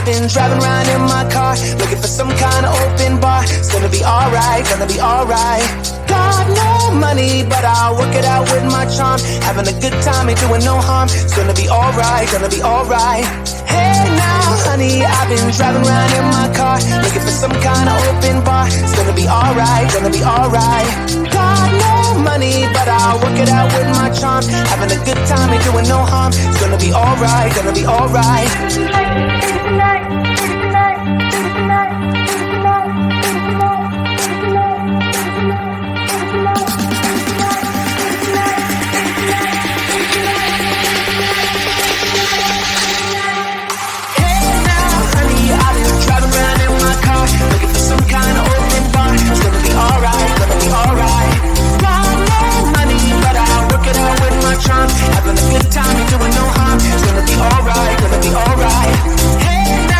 I've been driving around in my car, looking for some kind of open bar. It's gonna be alright, gonna be alright. Got no money, but I'll work it out with my charm. Having a good time, ain't doing no harm. It's gonna be alright, gonna be alright. Hey now, honey, I've been driving around in my car, looking for some kind of open bar. It's gonna be alright, gonna be alright. Got no money, but I'll work it out with my charm. Having a good time, ain't doing no harm. It's gonna be alright, gonna be alright. Some kind of open bar. It's gonna be alright, gonna be alright. Got no money, but I'll work it out with my charm. Having a good time, ain't doing no harm. It's gonna be alright, gonna be alright. Hey now.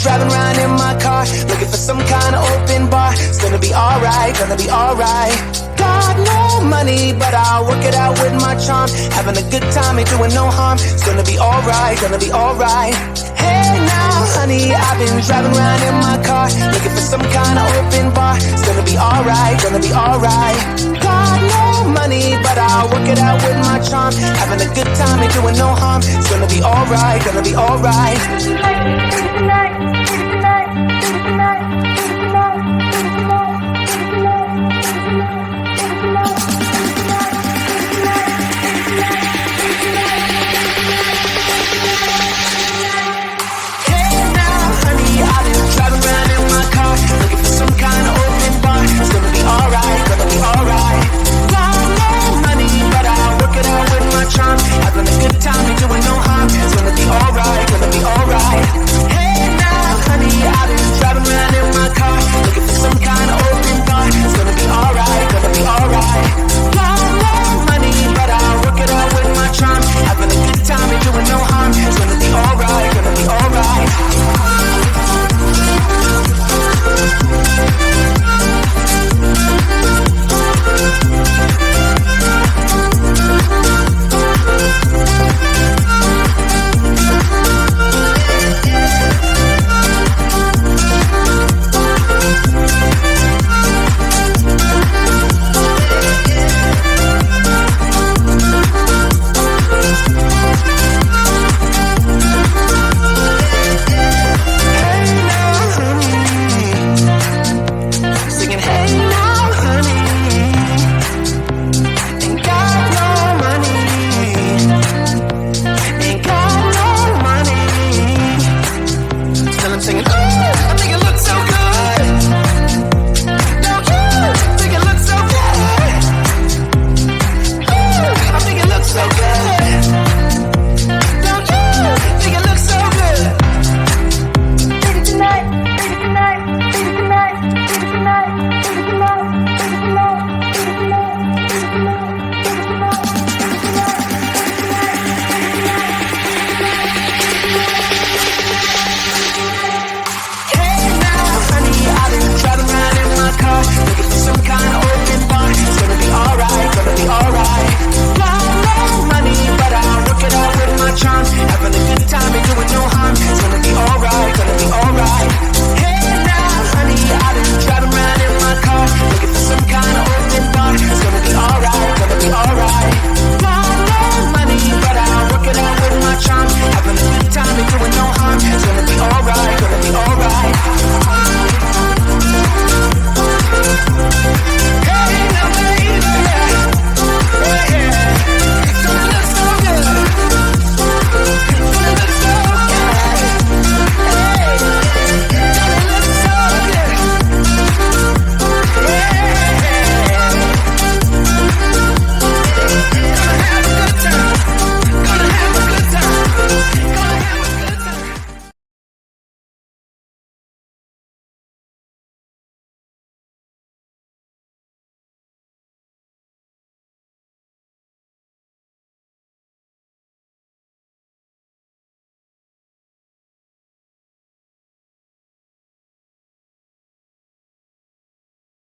driving around in my car, looking for some kind of open bar. It's gonna be alright, gonna be alright. Got no money, but I'll work it out with my charm. Having a good time, ain't doing no harm. It's gonna be alright, gonna be alright. Hey now, honey, I've been driving around in my car, looking for some kind of open bar. It's gonna be alright, gonna be alright. Got no money, but I'll work it out with my charm. Having a good time, ain't doing no harm. It's gonna be alright, gonna be alright.